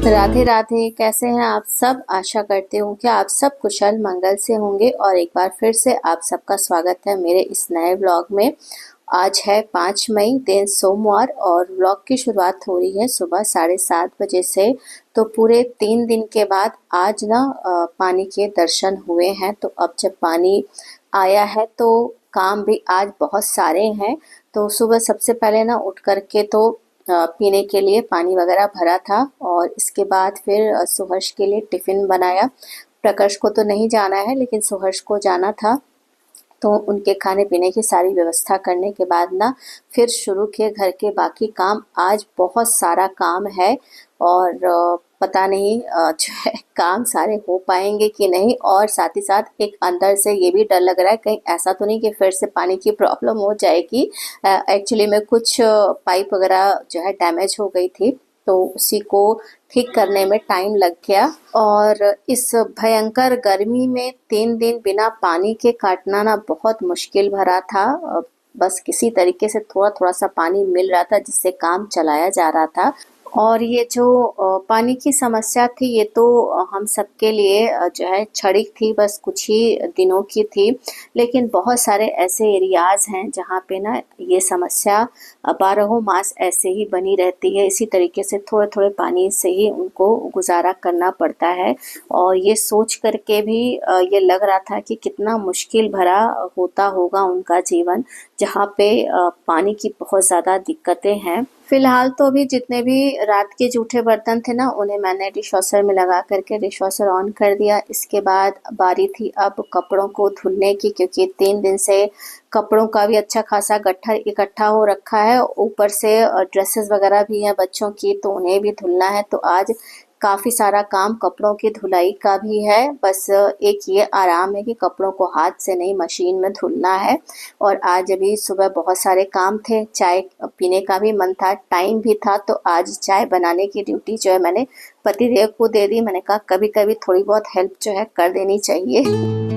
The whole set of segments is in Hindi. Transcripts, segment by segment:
राधे राधे। कैसे हैं आप सब? आशा करती हूँ कि आप सब कुशल मंगल से होंगे और एक बार फिर से आप सबका स्वागत है मेरे इस नए ब्लॉग में। आज है 5 मई, दिन सोमवार, और ब्लॉग की शुरुआत हो रही है सुबह 7:30 बजे से। तो पूरे 3 दिन के बाद आज ना पानी के दर्शन हुए हैं। तो अब जब पानी आया है तो काम भी आज बहुत सारे हैं। तो सुबह सबसे पहले ना उठ करके तो पीने के लिए पानी वगैरह भरा था, और इसके बाद फिर सुहर्ष के लिए टिफ़िन बनाया। प्रकर्ष को तो नहीं जाना है लेकिन सुहर्ष को जाना था, तो उनके खाने पीने की सारी व्यवस्था करने के बाद ना फिर शुरू किए घर के बाकी काम। आज बहुत सारा काम है और पता नहीं जो है काम सारे हो पाएंगे कि नहीं। और साथ ही साथ एक अंदर से ये भी डर लग रहा है कहीं ऐसा तो नहीं कि फिर से पानी की प्रॉब्लम हो जाएगी। एक्चुअली में कुछ पाइप वगैरह जो है डैमेज हो गई थी, तो उसी को ठीक करने में टाइम लग गया। और इस भयंकर गर्मी में 3 दिन बिना पानी के काटना ना बहुत मुश्किल भरा था। बस किसी तरीके से थोड़ा थोड़ा सा पानी मिल रहा था जिससे काम चलाया जा रहा था। और ये जो पानी की समस्या थी ये तो हम सबके लिए जो है क्षणिक थी, बस कुछ ही दिनों की थी। लेकिन बहुत सारे ऐसे एरियाज हैं जहाँ पे ना ये समस्या 12 मास ऐसे ही बनी रहती है। इसी तरीके से थोड़े थोड़े पानी से ही उनको गुजारा करना पड़ता है। और ये सोच करके भी ये लग रहा था कि कितना मुश्किल भरा होता होगा उनका जीवन, जहाँ पे पानी की बहुत ज़्यादा दिक्कतें हैं। फिलहाल तो अभी जितने भी रात के जूठे बर्तन थे ना उन्हें मैंने डिशवॉशर में लगा करके डिशवॉशर ऑन कर दिया। इसके बाद बारी थी अब कपड़ों को धुलने की, क्योंकि 3 दिन से कपड़ों का भी अच्छा खासा गट्ठर इकट्ठा हो रखा है। ऊपर से ड्रेसेस वगैरह भी हैं बच्चों की, तो उन्हें भी धुलना है। तो आज काफ़ी सारा काम कपड़ों की धुलाई का भी है। बस एक ये आराम है कि कपड़ों को हाथ से नहीं मशीन में धुलना है। और आज अभी सुबह बहुत सारे काम थे, चाय पीने का भी मन था, टाइम भी था, तो आज चाय बनाने की ड्यूटी जो है मैंने पतिदेव को दे दी। मैंने कहा कभी कभी थोड़ी बहुत हेल्प जो है कर देनी चाहिए।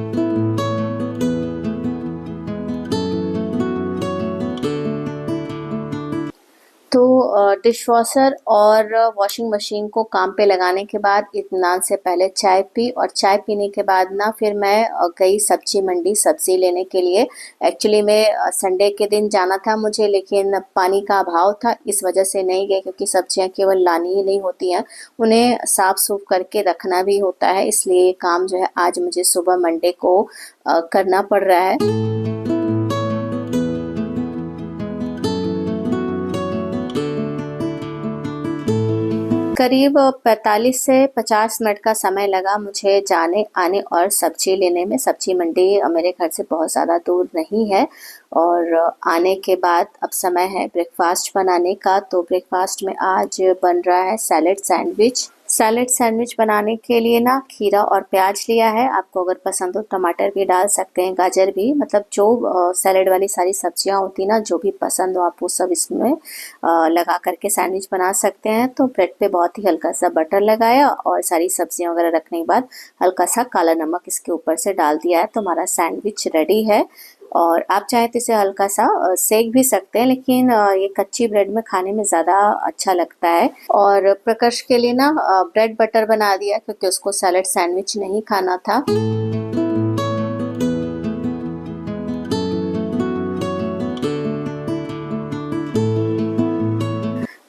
तो डिशवॉशर और वॉशिंग मशीन को काम पे लगाने के बाद इत्मीनान से पहले चाय पी, और चाय पीने के बाद ना फिर मैं गई सब्जी मंडी सब्जी लेने के लिए। एक्चुअली में संडे के दिन जाना था मुझे, लेकिन पानी का अभाव था, इस वजह से नहीं गए, क्योंकि सब्जियां केवल लानी ही नहीं होती हैं, उन्हें साफ सूफ करके रखना भी होता है। इसलिए ये काम जो है आज मुझे सुबह मंडे को करना पड़ रहा है। करीब 45 से 50 मिनट का समय लगा मुझे जाने आने और सब्जी लेने में। सब्जी मंडी मेरे घर से बहुत ज़्यादा दूर नहीं है। और आने के बाद अब समय है ब्रेकफास्ट बनाने का। तो ब्रेकफास्ट में आज बन रहा है सैलेड सैंडविच। सैलेड सैंडविच बनाने के लिए ना खीरा और प्याज लिया है। आपको अगर पसंद हो टमाटर भी डाल सकते हैं, गाजर भी, मतलब जो सैलेड वाली सारी सब्जियां होती ना, जो भी पसंद हो आप वो सब इसमें लगा करके सैंडविच बना सकते हैं। तो ब्रेड पे बहुत ही हल्का सा बटर लगाया और सारी सब्जियां वगैरह रखने के बाद हल्का सा काला नमक इसके ऊपर से डाल दिया है, तो हमारा सैंडविच रेडी है। और आप चाहें तो इसे हल्का सा सेक भी सकते हैं, लेकिन ये कच्ची ब्रेड में खाने में ज़्यादा अच्छा लगता है। और प्रकर्ष के लिए ना ब्रेड बटर बना दिया, क्योंकि उसको सैलेड सैंडविच नहीं खाना था।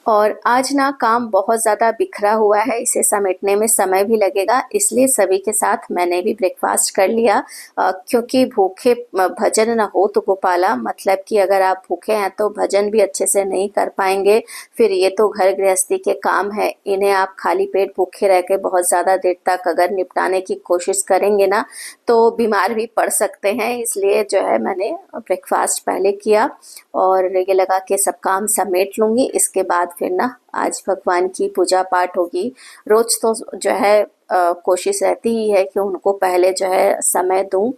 और आज ना काम बहुत ज़्यादा बिखरा हुआ है, इसे समेटने में समय भी लगेगा, इसलिए सभी के साथ मैंने भी ब्रेकफास्ट कर लिया। क्योंकि भूखे भजन न हो तो गोपाला, मतलब कि अगर आप भूखे हैं तो भजन भी अच्छे से नहीं कर पाएंगे। फिर ये तो घर गृहस्थी के काम है, इन्हें आप खाली पेट भूखे रह के बहुत ज़्यादा देर तक अगर निपटाने की कोशिश करेंगे ना तो बीमार भी पड़ सकते हैं। इसलिए जो है मैंने ब्रेकफास्ट पहले किया और ये लगा के सब काम समेट लूँगी। इसके बाद फिर ना आज भगवान की पूजा पाठ होगी। रोज तो जो है कोशिश रहती ही है कि उनको पहले जो है समय दूं,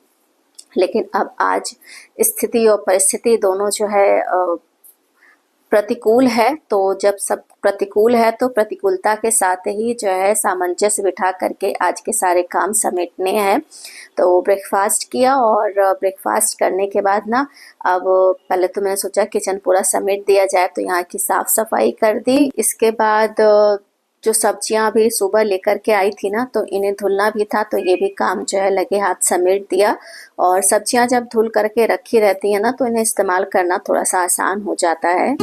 लेकिन अब आज स्थिति और परिस्थिति दोनों जो है प्रतिकूल है। तो जब सब प्रतिकूल है तो प्रतिकूलता के साथ ही जो है सामंजस्य बिठा करके आज के सारे काम समेटने हैं। तो ब्रेकफास्ट किया, और ब्रेकफास्ट करने के बाद ना अब पहले तो मैंने सोचा किचन पूरा समेट दिया जाए, तो यहाँ की साफ सफाई कर दी। इसके बाद जो सब्जियां भी सुबह लेकर के आई थी ना, तो इन्हें धुलना भी था, तो ये भी काम जो है लगे हाथ समेट दिया। और सब्जियां जब धुल करके रखी रहती है ना, तो इन्हें इस्तेमाल करना थोड़ा सा आसान हो जाता है।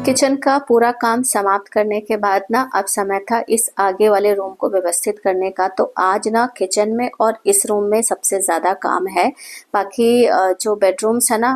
किचन का पूरा काम समाप्त करने के बाद ना अब समय था इस आगे वाले रूम को व्यवस्थित करने का। तो आज ना किचन में और इस रूम में सबसे ज़्यादा काम है। बाकी जो बेडरूम्स है ना,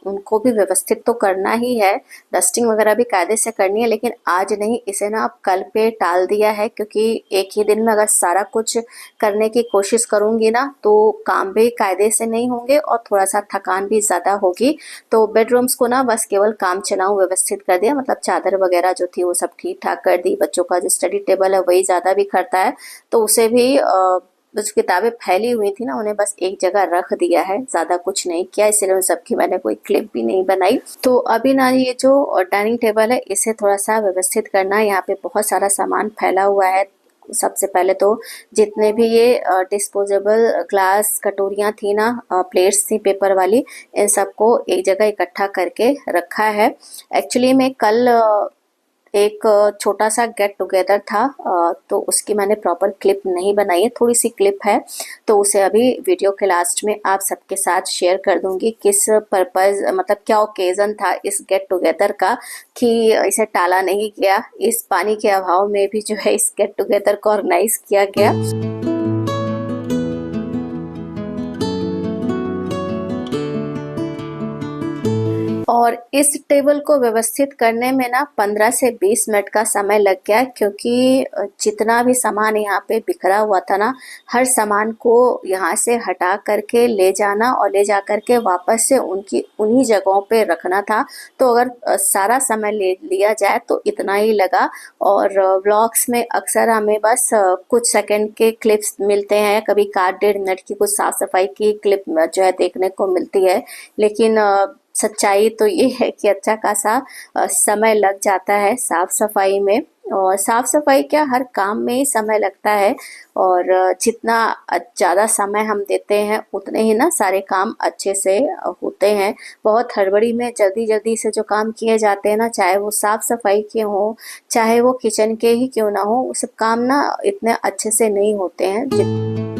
उनको भी व्यवस्थित तो करना ही है, डस्टिंग वगैरह भी कायदे से करनी है, लेकिन आज नहीं, इसे ना अब कल पे टाल दिया है, क्योंकि एक ही दिन में अगर सारा कुछ करने की कोशिश करूँगी ना, तो काम भी कायदे से नहीं होंगे और थोड़ा सा थकान भी ज़्यादा होगी। तो बेडरूम्स को ना बस केवल काम चलाऊं व्यवस्थित कर दिया, मतलब चादर वगैरह जो थी वो सब ठीक ठाक कर दी। बच्चों का जो स्टडी टेबल है वही ज़्यादा भी करता है, तो उसे भी जो किताबें फैली हुई थी ना, उन्हें बस एक जगह रख दिया है, ज़्यादा कुछ नहीं किया, इसलिए उन सबकी मैंने कोई क्लिप भी नहीं बनाई। तो अभी ना ये जो डाइनिंग टेबल है इसे थोड़ा सा व्यवस्थित करना है। यहाँ पे बहुत सारा सामान फैला हुआ है। सबसे पहले तो जितने भी ये डिस्पोजेबल ग्लास कटोरियाँ थी ना, प्लेट्स थी पेपर वाली, इन सबको एक जगह इकट्ठा करके रखा है। एक्चुअली में कल एक छोटा सा गेट टुगेदर था, तो उसकी मैंने प्रॉपर क्लिप नहीं बनाई है, थोड़ी सी क्लिप है, तो उसे अभी वीडियो के लास्ट में आप सबके साथ शेयर कर दूंगी। किस पर्पस, मतलब क्या ओकेजन था इस गेट टुगेदर का कि इसे टाला नहीं गया। इस पानी के अभाव में भी जो है इस गेट टुगेदर को ऑर्गेनाइज किया गया। और इस टेबल को व्यवस्थित करने में ना 15 से 20 मिनट का समय लग गया, क्योंकि जितना भी सामान यहाँ पे बिखरा हुआ था ना, हर सामान को यहाँ से हटा करके ले जाना और ले जा करके वापस से उन्हीं जगहों पे रखना था। तो अगर सारा समय ले लिया जाए तो इतना ही लगा। और व्लॉग्स में अक्सर हमें बस कुछ सेकंड के क्लिप्स मिलते हैं, कभी आध डेढ़ मिनट की कुछ साफ सफाई की क्लिप जो है देखने को मिलती है, लेकिन सच्चाई तो ये है कि अच्छा खासा समय लग जाता है साफ सफाई में। और साफ सफाई क्या, हर काम में ही समय लगता है, और जितना ज़्यादा समय हम देते हैं उतने ही ना सारे काम अच्छे से होते हैं। बहुत हड़बड़ी में जल्दी जल्दी से जो काम किए जाते हैं ना, चाहे वो साफ सफाई के हों, चाहे वो किचन के ही क्यों ना हो, वो सब काम ना इतने अच्छे से नहीं होते हैं।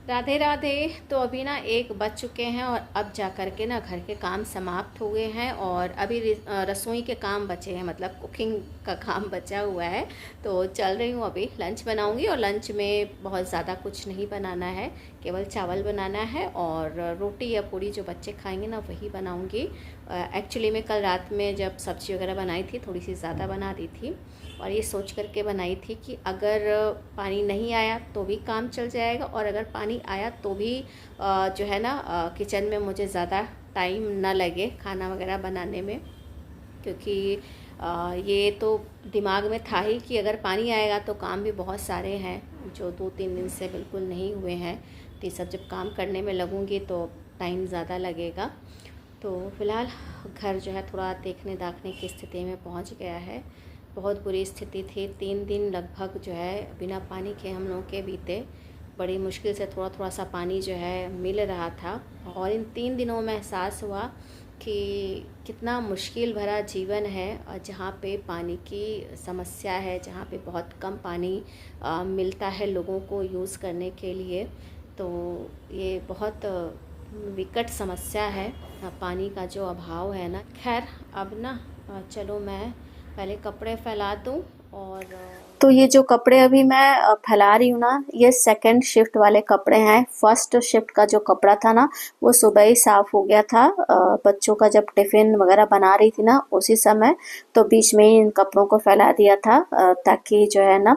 राधे राधे। तो अभी ना 1 बज चुके हैं और अब जा कर के ना घर के काम समाप्त हो गए हैं, और अभी रसोई के काम बचे हैं, मतलब कुकिंग का काम बचा हुआ है। तो चल रही हूँ, अभी लंच बनाऊँगी, और लंच में बहुत ज़्यादा कुछ नहीं बनाना है, केवल चावल बनाना है और रोटी या पूड़ी जो बच्चे खाएंगे ना वही बनाऊँगी। एक्चुअली में कल रात में जब सब्ज़ी वगैरह बनाई थी थोड़ी सी ज़्यादा बना दी थी, और ये सोच करके बनाई थी कि अगर पानी नहीं आया तो भी काम चल जाएगा, और अगर पानी आया तो भी जो है ना किचन में मुझे ज़्यादा टाइम ना लगे खाना वगैरह बनाने में, क्योंकि ये तो दिमाग में था ही कि अगर पानी आएगा तो काम भी बहुत सारे हैं जो 2-3 दिन से बिल्कुल नहीं हुए हैं। तो ये सब जब काम करने में लगूंगी तो टाइम ज़्यादा लगेगा। तो फ़िलहाल घर जो है थोड़ा देखने दाखने की स्थिति में पहुंच गया है। बहुत बुरी स्थिति थी, 3 दिन लगभग जो है बिना पानी के हम लोगों के बीते। बड़ी मुश्किल से थोड़ा थोड़ा सा पानी जो है मिल रहा था, और इन 3 दिनों में एहसास हुआ कि कितना मुश्किल भरा जीवन है, जहाँ पे पानी की समस्या है, जहाँ पे बहुत कम पानी मिलता है लोगों को यूज़ करने के लिए। तो ये बहुत विकट समस्या है, पानी का जो अभाव है ना। खैर अब ना चलो मैं पहले कपड़े फैला दूँ। और तो ये जो कपड़े अभी मैं फैला रही हूँ ना, ये सेकंड शिफ्ट वाले कपड़े हैं। फर्स्ट शिफ्ट का जो कपड़ा था ना, वो सुबह ही साफ़ हो गया था, बच्चों का जब टिफ़िन वगैरह बना रही थी ना उसी समय, तो बीच में ही इन कपड़ों को फैला दिया था, ताकि जो है ना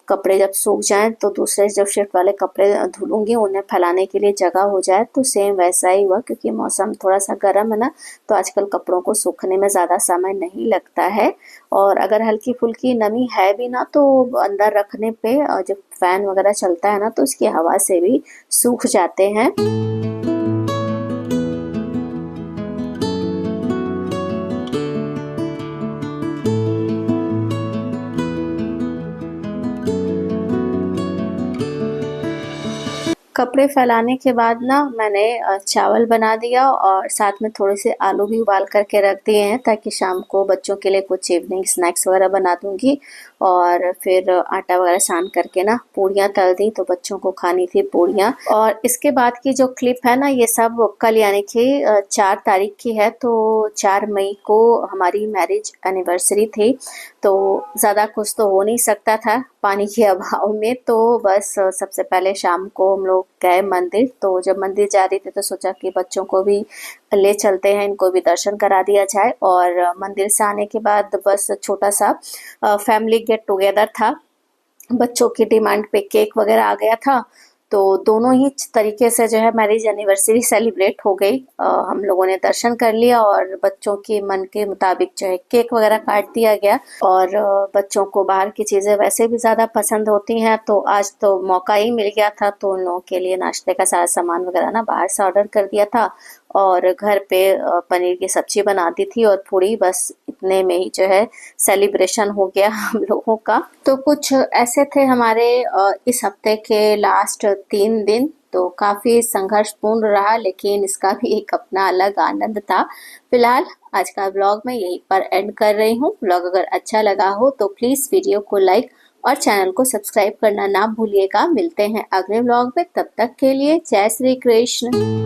कपड़े जब सूख जाएं तो दूसरे जब शिफ्ट वाले कपड़े धुलूँगी उन्हें फैलाने के लिए जगह हो जाए। तो सेम वैसा ही हुआ, क्योंकि मौसम थोड़ा सा गर्म है ना, तो आजकल कपड़ों को सूखने में ज़्यादा समय नहीं लगता है। और अगर हल्की फुल्की नमी है भी ना, तो अंदर रखने पे जब फैन वगैरह चलता है ना, तो उसकी हवा से भी सूख जाते हैं। कपड़े फैलाने के बाद ना मैंने चावल बना दिया और साथ में थोड़े से आलू भी उबाल करके रख दिए हैं, ताकि शाम को बच्चों के लिए कुछ इवनिंग स्नैक्स वगैरह बना दूंगी। और फिर आटा वगैरह सान करके ना पूड़ियाँ तल दी, तो बच्चों को खानी थी पूड़ियाँ। और इसके बाद की जो क्लिप है ना, ये सब कल यानी कि 4 तारीख की है। तो 4 मई को हमारी मैरिज एनिवर्सरी थी, तो ज़्यादा कुछ तो हो नहीं सकता था पानी के अभाव में। तो बस सबसे पहले शाम को हम लोग गए मंदिर। तो जब मंदिर जा रही थी तो सोचा कि बच्चों को भी ले चलते हैं, इनको भी दर्शन करा दिया जाए। और मंदिर से आने के बाद बस छोटा सा फैमिली गेट टुगेदर था। बच्चों की डिमांड पे केक वगैरह आ गया था, तो दोनों ही तरीके से जो है मैरिज एनिवर्सरी सेलिब्रेट हो गई। हम लोगों ने दर्शन कर लिया और बच्चों के मन के मुताबिक जो है केक वगैरह काट दिया गया। और बच्चों को बाहर की चीज़ें वैसे भी ज़्यादा पसंद होती हैं, तो आज तो मौका ही मिल गया था, तो उन लोगों के लिए नाश्ते का सारा सामान वगैरह ना बाहर से ऑर्डर कर दिया था। और घर पे पनीर की सब्जी बना दी थी और पूड़ी, बस इतने में ही जो है सेलिब्रेशन हो गया हम लोगों का। तो कुछ ऐसे थे हमारे इस हफ्ते के लास्ट 3 दिन। तो काफ़ी संघर्षपूर्ण रहा, लेकिन इसका भी एक अपना अलग आनंद था। फिलहाल आज का ब्लॉग मैं यहीं पर एंड कर रही हूँ। ब्लॉग अगर अच्छा लगा हो तो प्लीज़ वीडियो को लाइक और चैनल को सब्सक्राइब करना ना भूलिएगा। मिलते हैं अगले ब्लॉग में, तब तक के लिए जय श्री कृष्ण।